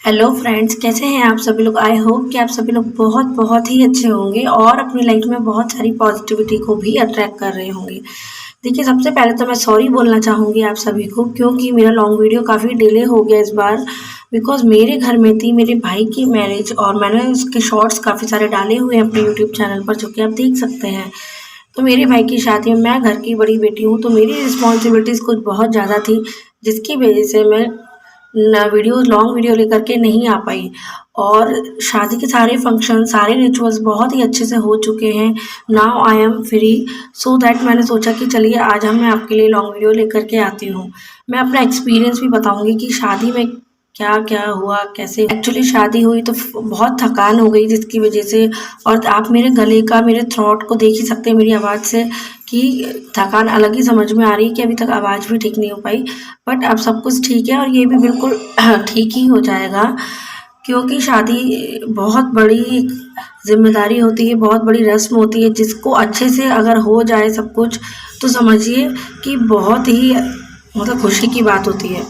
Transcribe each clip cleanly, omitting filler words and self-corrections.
Hello friends, कैसे हैं आप सभी लोग। आई होप कि आप सभी लोग बहुत बहुत ही अच्छे होंगे और अपनी लाइफ में बहुत सारी पॉजिटिविटी को भी अट्रैक्ट कर रहे होंगे। देखिए, सबसे पहले तो मैं सॉरी बोलना चाहूँगी आप सभी को, क्योंकि मेरा लॉन्ग वीडियो काफ़ी डिले हो गया इस बार। बिकॉज मेरे घर में थी मेरे भाई की मैरिज और मैंने उसके शॉर्ट्स काफ़ी सारे डाले हुए हैं अपने यूट्यूब चैनल पर, जो कि आप देख सकते हैं। तो मेरे भाई की शादी में मैं घर की बड़ी बेटी हूँ, तो मेरी रिस्पॉन्सिबिलिटीज़ कुछ बहुत ज़्यादा थी, जिसकी वजह से मैं लॉन्ग वीडियो लेकर के नहीं आ पाई। और शादी के सारे फंक्शन, सारे रिचुअल्स बहुत ही अच्छे से हो चुके हैं। Now I am free, so that मैंने सोचा कि चलिए आज मैं आपके लिए लॉन्ग वीडियो लेकर के आती हूँ। मैं अपना एक्सपीरियंस भी बताऊँगी कि शादी में क्या क्या हुआ, कैसे एक्चुअली शादी हुई। तो बहुत थकान हो गई जिसकी वजह से, और आप मेरे गले का, मेरे थ्रोट को देख ही सकते हैं मेरी आवाज़ से कि थकान अलग ही समझ में आ रही है कि अभी तक आवाज़ भी ठीक नहीं हो पाई। बट अब सब कुछ ठीक है और ये भी बिल्कुल ठीक ही हो जाएगा, क्योंकि शादी बहुत बड़ी जिम्मेदारी होती है, बहुत बड़ी रस्म होती है, जिसको अच्छे से अगर हो जाए सब कुछ तो समझिए कि बहुत ही मतलब खुशी की बात होती है।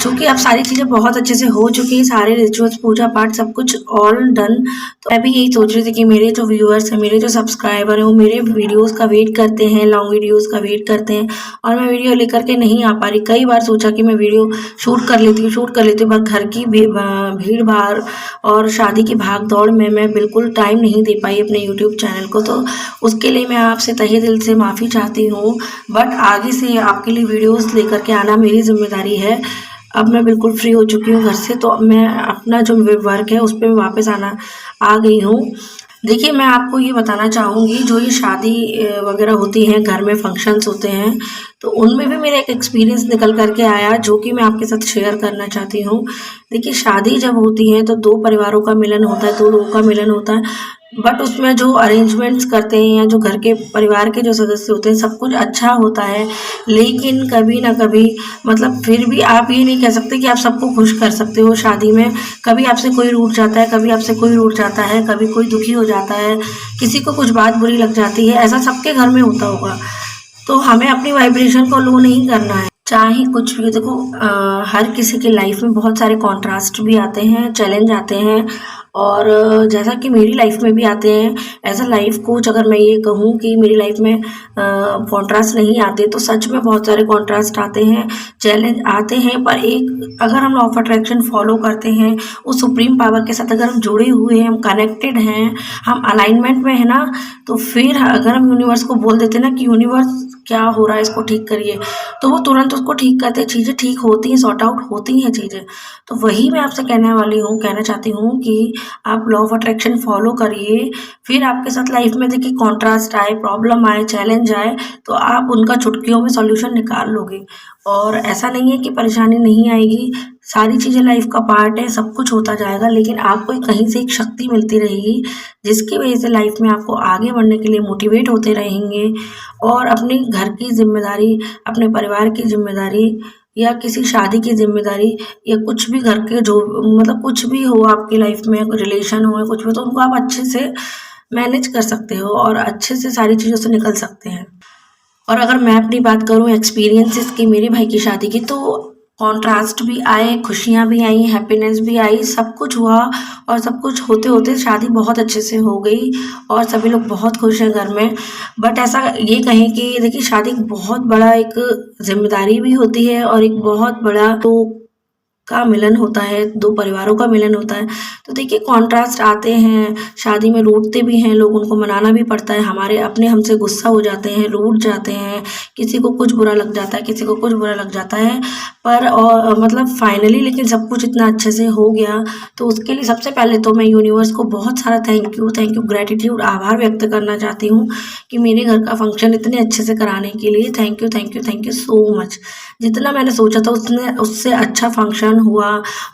चूँकि अब सारी चीज़ें बहुत अच्छे से हो चुकी हैं, सारे रिचुअल्स, पूजा पाठ सब कुछ ऑल डन। तो मैं भी यही सोच रही थी कि मेरे जो व्यूअर्स हैं, मेरे जो सब्सक्राइबर हैं, वो मेरे वीडियोस का वेट करते हैं, लॉन्ग वीडियोस का वेट करते हैं, और मैं वीडियो लेकर के नहीं आ पा रही। कई बार सोचा कि मैं वीडियो शूट कर लेती हूँ, पर घर की भीड़ भाड़ और शादी की भाग दौड़ में मैं बिल्कुल टाइम नहीं दे पाई अपने यूट्यूब चैनल को। तो उसके लिए मैं आपसे तहे दिल से माफ़ी चाहती हूँ। बट आगे से आपके लिए वीडियोस लेकर के आना मेरी जिम्मेदारी है। अब मैं बिल्कुल फ्री हो चुकी हूँ घर से, तो अब मैं अपना जो वर्क है उस पर वापस आ गई हूँ। देखिए, मैं आपको ये बताना चाहूँगी, जो ये शादी वगैरह होती हैं, घर में फंक्शंस होते हैं, तो उनमें भी मेरा एक एक्सपीरियंस निकल करके आया, जो कि मैं आपके साथ शेयर करना चाहती हूँ। देखिए, शादी जब होती है तो दो परिवारों का मिलन होता है, दो लोगों का मिलन होता है। बट उसमें जो अरेंजमेंट्स करते हैं या जो घर के परिवार के जो सदस्य होते हैं, सब कुछ अच्छा होता है। लेकिन कभी ना कभी, मतलब फिर भी आप ये नहीं कह सकते कि आप सबको खुश कर सकते हो शादी में। कभी आपसे कोई रूठ जाता है, कभी आपसे कोई रूठ जाता है, कभी कोई दुखी हो जाता है, किसी को कुछ बात बुरी लग जाती है। ऐसा सबके घर में होता होगा। तो हमें अपनी वाइब्रेशन को लो नहीं करना है, चाहे कुछ भी हो। देखो, हर किसी की लाइफ में बहुत सारे कॉन्ट्रास्ट भी आते हैं, चैलेंज आते हैं, और जैसा कि मेरी लाइफ में भी आते हैं। एज अ लाइफ कोच अगर मैं ये कहूँ कि मेरी लाइफ में कॉन्ट्रास्ट नहीं आते, तो सच में बहुत सारे कॉन्ट्रास्ट आते हैं, चैलेंज आते हैं। पर एक, अगर हम लॉ ऑफ अट्रैक्शन फॉलो करते हैं, उस सुप्रीम पावर के साथ अगर हम जुड़े हुए हैं, हम कनेक्टेड हैं, हम अलाइनमेंट में है ना, तो फिर अगर हम यूनिवर्स को बोल देते हैं ना कि यूनिवर्स क्या हो रहा है, इसको ठीक करिए, तो वो तुरंत उसको ठीक करते हैं, चीज़ें ठीक होती हैं, सॉर्ट आउट होती हैं चीज़ें। तो वही मैं आपसे कहना चाहती हूँ कि आप लॉ ऑफ अट्रैक्शन फॉलो करिए। फिर आपके साथ लाइफ में देखिए कॉन्ट्रास्ट आए, प्रॉब्लम आए, चैलेंज आए, तो आप उनका चुटकियों में सॉल्यूशन निकाल लोगे। और ऐसा नहीं है कि परेशानी नहीं आएगी, सारी चीज़ें लाइफ का पार्ट है, सब कुछ होता जाएगा। लेकिन आपको कहीं से एक शक्ति मिलती रहेगी, जिसकी वजह से लाइफ में आपको आगे बढ़ने के लिए मोटिवेट होते रहेंगे। और अपने घर की जिम्मेदारी, अपने परिवार की जिम्मेदारी, या किसी शादी की जिम्मेदारी, या कुछ भी घर के जो, मतलब कुछ भी हो आपकी लाइफ में, रिलेशन हो या कुछ भी, तो उनको आप अच्छे से मैनेज कर सकते हो और अच्छे से सारी चीज़ों से निकल सकते हैं। और अगर मैं अपनी बात करूँ एक्सपीरियंसेस की, मेरे भाई की शादी की, तो कॉन्ट्रास्ट भी आए, खुशियाँ भी आई, हैप्पीनेस भी आई, सब कुछ हुआ। और सब कुछ होते होते शादी बहुत अच्छे से हो गई और सभी लोग बहुत खुश हैं घर में। बट ऐसा ये कहें कि देखिए, शादी एक बहुत बड़ा एक जिम्मेदारी भी होती है, और एक बहुत बड़ा तो का मिलन होता है, दो परिवारों का मिलन होता है। तो देखिए, कॉन्ट्रास्ट आते हैं, शादी में रूठते भी हैं लोग, उनको मनाना भी पड़ता है। हमारे अपने हमसे गुस्सा हो जाते हैं, रूठ जाते हैं, किसी को कुछ बुरा लग जाता है, किसी को कुछ बुरा लग जाता है। पर और मतलब फाइनली लेकिन सब कुछ इतना अच्छे से हो गया। तो उसके लिए सबसे पहले तो मैं यूनिवर्स को बहुत सारा थैंक यू, ग्रेटिट्यूड, आभार व्यक्त करना चाहती हूँ कि मेरे घर का फंक्शन इतने अच्छे से कराने के लिए थैंक यू सो मच। जितना मैंने सोचा था उससे अच्छा फंक्शन हुआ।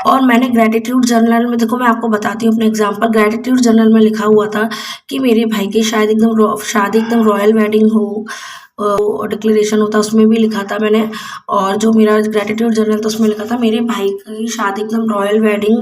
और मैंने ग्रेटिट्यूड जर्नल में, देखो मैं आपको बताती हूँ अपने एग्जाम्पल, ग्रेटिट्यूड जर्नल में लिखा हुआ था कि मेरे भाई की शादी एकदम रॉयल वेडिंग हो, डिक्लेरेशन होता उसमें भी लिखा था मैंने। और जो मेरा ग्रेटिट्यूड जर्नल था उसमें लिखा था मेरे भाई की शादी एकदम रॉयल वेडिंग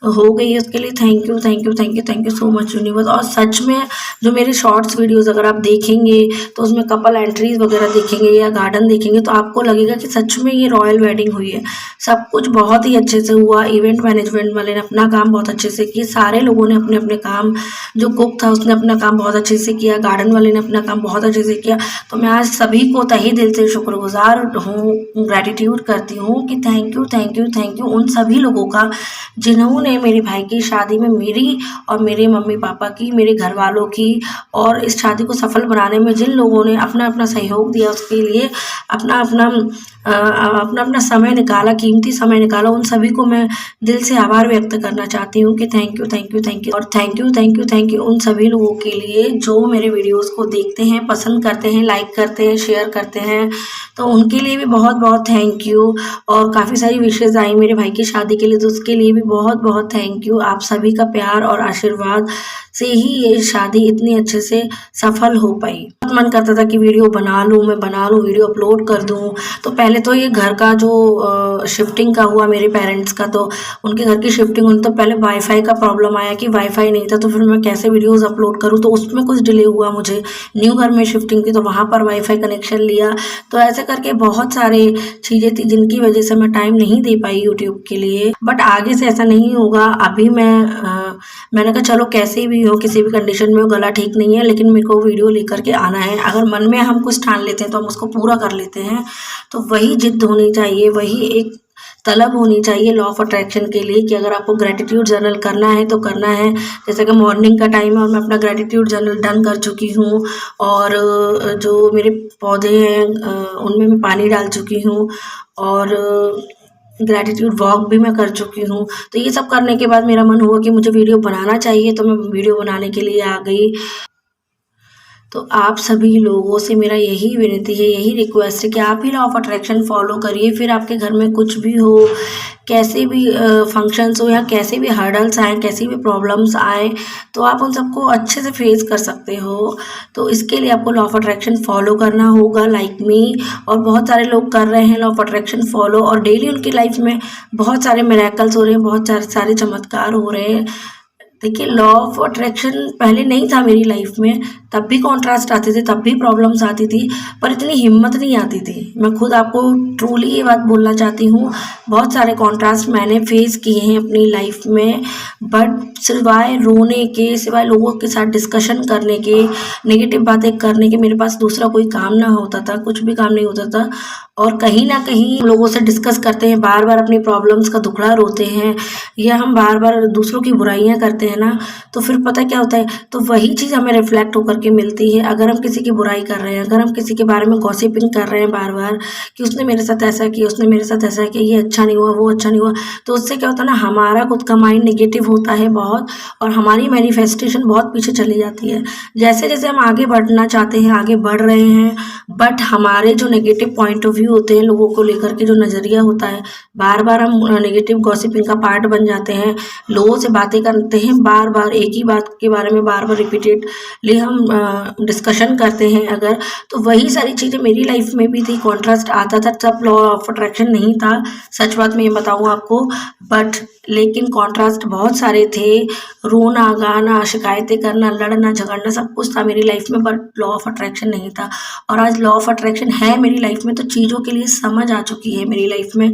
हो गई है, उसके लिए thank you thank you thank you thank you so much universe. और सच में जो मेरे शॉर्ट्स वीडियोस अगर आप देखेंगे तो उसमें कपल एंट्रीज वगैरह देखेंगे या गार्डन देखेंगे तो आपको लगेगा कि सच में ये रॉयल वेडिंग हुई है। सब कुछ बहुत ही अच्छे से हुआ। इवेंट मैनेजमेंट वाले ने अपना काम बहुत अच्छे से किया, सारे लोगों ने अपने अपने काम, जो कुक था उसने अपना काम बहुत अच्छे से किया, गार्डन वाले ने अपना काम बहुत अच्छे से किया। तो मैं आज सभी को तहे दिल से शुक्रगुजार हूँ, ग्रैटिट्यूड करती हूँ कि thank you thank you thank you उन सभी लोगों का जिन्होंने मेरे भाई की शादी में मेरी और मेरे मम्मी पापा की, मेरे घर वालों की और इस शादी को सफल बनाने में जिन लोगों ने अपना अपना सहयोग दिया, उसके लिए अपना अपना अपना अपना समय निकाला, कीमती समय निकाला, उन सभी को मैं दिल से आभार व्यक्त करना चाहती हूँ कि thank you thank you thank you. और thank you thank you thank you उन सभी लोगों के लिए जो मेरे वीडियोस को देखते हैं, पसंद करते हैं, लाइक करते हैं, शेयर करते हैं, तो उनके लिए भी बहुत बहुत थैंक यू। और काफ़ी सारी विशेज़ आई मेरे भाई की शादी के लिए, तो उसके लिए भी बहुत बहुत थैंक यू। आप सभी का प्यार और आशीर्वाद से ही ये शादी इतनी अच्छे से सफल हो पाई। बहुत मन करता था कि वीडियो बना लूँ, मैं बना लूँ, वीडियो अपलोड कर दूँ। तो पहले तो ये घर का जो शिफ्टिंग का हुआ मेरे पेरेंट्स का, तो उनके घर की शिफ्टिंग हुई तो पहले वाईफाई का प्रॉब्लम आया कि वाईफाई नहीं था, तो फिर मैं कैसे वीडियोज़ अपलोड करूँ, तो उसमें कुछ डिले हुआ मुझे। न्यू घर में शिफ्टिंग थी तो वहाँ पर वाईफाई कनेक्शन लिया, तो ऐसे करके बहुत सारे चीज़ें थी जिनकी वजह से मैं टाइम नहीं दे पाई यूट्यूब के लिए। बट आगे से ऐसा नहीं होगा। अभी मैंने कहा चलो कैसे भी हो, किसी भी कंडीशन में हो, गला ठीक नहीं है लेकिन मेरे को वीडियो लेकर के आना है। अगर मन में हम कुछ ठान लेते हैं तो हम उसको पूरा कर लेते हैं। तो वही जिद होनी चाहिए, वही एक तलब होनी चाहिए लॉ ऑफ अट्रैक्शन के लिए कि अगर आपको ग्रैटिट्यूड जर्नल करना है तो करना है। जैसे कि मॉर्निंग का टाइम है और मैं अपना ग्रैटिट्यूड जर्नल डन कर चुकी हूँ, और जो मेरे पौधे हैं उनमें मैं पानी डाल चुकी हूँ, और ग्रैटिट्यूड वॉक भी मैं कर चुकी हूँ। तो ये सब करने के बाद मेरा मन हुआ कि मुझे वीडियो बनाना चाहिए, तो मैं वीडियो बनाने के लिए आ गई। तो आप सभी लोगों से मेरा यही विनती है, यही रिक्वेस्ट है कि आप ही लॉ ऑफ अट्रैक्शन फॉलो करिए। फिर आपके घर में कुछ भी हो, कैसे भी फंक्शंस हो या कैसे भी हर्डल्स आए, कैसी भी प्रॉब्लम्स आए, तो आप उन सबको अच्छे से फेस कर सकते हो। तो इसके लिए आपको लॉ ऑफ अट्रैक्शन फॉलो करना होगा, लाइक मी। और बहुत सारे लोग कर रहे हैं लॉ ऑफ अट्रैक्शन फॉलो, और डेली उनकी लाइफ में बहुत सारे मिरेकल्स हो रहे हैं, बहुत सारे चमत्कार हो रहे हैं। देखिए, लॉ ऑफ अट्रैक्शन पहले नहीं था मेरी लाइफ में, तब भी कॉन्ट्रास्ट आते थे, तब भी प्रॉब्लम्स आती थी, पर इतनी हिम्मत नहीं आती थी। मैं खुद आपको ट्रूली ये बात बोलना चाहती हूँ, बहुत सारे कॉन्ट्रास्ट मैंने फेस किए हैं अपनी लाइफ में, बट सिवाय रोने के, सिवाय लोगों के साथ डिस्कशन करने के, नेगेटिव बातें करने के मेरे पास दूसरा कोई काम ना होता था, कुछ भी काम नहीं होता था। और कहीं ना कहीं लोगों से डिस्कस करते हैं, बार बार अपनी प्रॉब्लम्स का दुखड़ा रोते हैं, या हम बार बार दूसरों की बुराइयां करते हैं ना, तो फिर पता क्या होता है, तो वही चीज़ हमें रिफ्लेक्ट होकर के मिलती है। अगर हम किसी की बुराई कर रहे हैं, अगर हम किसी के बारे में गॉसिपिंग कर रहे हैं बार बार कि उसने मेरे साथ ऐसा किया, उसने मेरे साथ ऐसा किया, ये अच्छा नहीं हुआ, वो अच्छा नहीं हुआ, तो उससे क्या होता है ना, हमारा खुद का माइंड नेगेटिव होता है बहुत, और हमारी मैनिफेस्टेशन बहुत पीछे चली जाती है। जैसे जैसे हम आगे बढ़ना चाहते हैं, आगे बढ़ रहे हैं, बट हमारे जो नेगेटिव पॉइंट ऑफ व्यू होते हैं, लोगों को लेकर के जो नज़रिया होता है, बार बार हम नेगेटिव गॉसिपिंग का पार्ट बन जाते हैं, लोगों से बातें करते हैं, बार बार एक ही बात के बारे में बार बार रिपीटेडली हम डिस्कशन करते हैं अगर, तो वही सारी चीज़ें मेरी लाइफ में भी थी। कॉन्ट्रास्ट आता था, तब लॉ ऑफ अट्रैक्शन नहीं था, सच बात मैं ये बताऊँ आपको, बट लेकिन कॉन्ट्रास्ट बहुत सारे थे। रोना गाना, शिकायतें करना, लड़ना झगड़ना, सब कुछ था मेरी लाइफ में, बट लॉ ऑफ अट्रैक्शन नहीं था। और आज लॉ ऑफ अट्रैक्शन है मेरी लाइफ में, तो चीज़ों के लिए समझ आ चुकी है मेरी लाइफ में।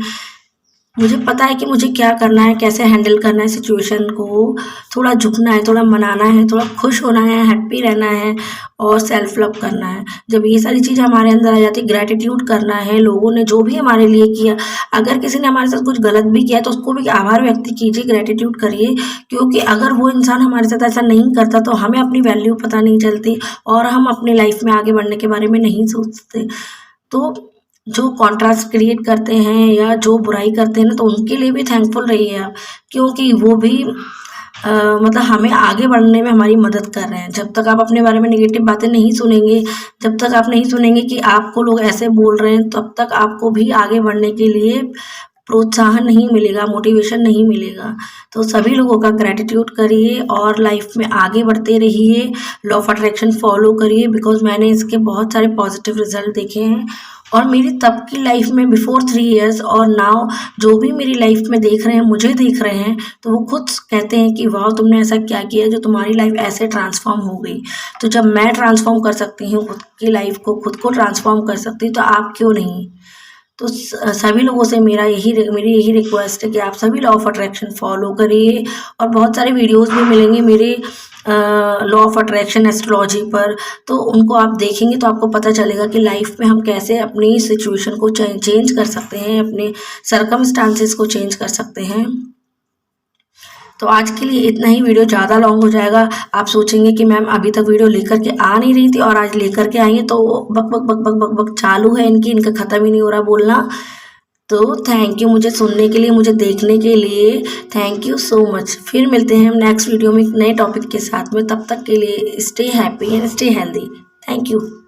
मुझे पता है कि मुझे क्या करना है, कैसे हैंडल करना है सिचुएशन को, थोड़ा झुकना है, थोड़ा मनाना है, थोड़ा खुश होना है, हैप्पी रहना है, और सेल्फ लव करना है। जब ये सारी चीज़ें हमारे अंदर आ जाती है, ग्रैटिट्यूड करना है, लोगों ने जो भी हमारे लिए किया, अगर किसी ने हमारे साथ कुछ गलत भी किया तो उसको भी आभार व्यक्त कीजिए, ग्रैटिट्यूड करिए, क्योंकि अगर वो इंसान हमारे साथ ऐसा नहीं करता तो हमें अपनी वैल्यू पता नहीं चलती, और हम अपनी लाइफ में आगे बढ़ने के बारे में नहीं सोचते। तो जो कॉन्ट्रास्ट क्रिएट करते हैं या जो बुराई करते हैं ना, तो उनके लिए भी थैंकफुल रहिए आप, क्योंकि वो भी मतलब हमें आगे बढ़ने में हमारी मदद कर रहे हैं। जब तक आप अपने बारे में नेगेटिव बातें नहीं सुनेंगे, जब तक आप नहीं सुनेंगे कि आपको लोग ऐसे बोल रहे हैं, तब तक आपको भी आगे बढ़ने के लिए प्रोत्साहन नहीं मिलेगा, मोटिवेशन नहीं मिलेगा। तो सभी लोगों का ग्रैटिट्यूड करिए और लाइफ में आगे बढ़ते रहिए, लॉ ऑफ अट्रैक्शन फॉलो करिए, बिकॉज मैंने इसके बहुत सारे पॉजिटिव रिजल्ट देखे हैं। और मेरी तब की लाइफ में बिफोर 3 इयर्स और नाउ जो भी मेरी लाइफ में देख रहे हैं, मुझे देख रहे हैं, तो वो खुद कहते हैं कि वाह तुमने ऐसा क्या किया जो तुम्हारी लाइफ ऐसे ट्रांसफॉर्म हो गई। तो जब मैं ट्रांसफॉर्म कर सकती हूँ खुद की लाइफ को, खुद को ट्रांसफॉर्म कर सकती हूँ, तो आप क्यों नहीं। तो सभी लोगों से मेरी यही रिक्वेस्ट है कि आप सभी लॉ ऑफ अट्रैक्शन फॉलो करिए और बहुत सारे वीडियोस भी मिलेंगे मेरे लॉ ऑफ अट्रैक्शन एस्ट्रोलॉजी पर, तो उनको आप देखेंगे तो आपको पता चलेगा कि लाइफ में हम कैसे अपनी सिचुएशन को चेंज कर सकते हैं, अपने सर्कमस्टांसेस को चेंज कर सकते हैं। तो आज के लिए इतना ही, वीडियो ज़्यादा लॉन्ग हो जाएगा। आप सोचेंगे कि मैम अभी तक वीडियो लेकर के आ नहीं रही थी और आज लेकर के आई है, तो बक बक बक बक बक बक चालू है इनका ख़त्म ही नहीं हो रहा बोलना। तो थैंक यू मुझे सुनने के लिए, मुझे देखने के लिए, थैंक यू सो मच। फिर मिलते हैं हम नेक्स्ट वीडियो में एक नए टॉपिक के साथ में, तब तक के लिए stay happy and stay healthy. Thank you.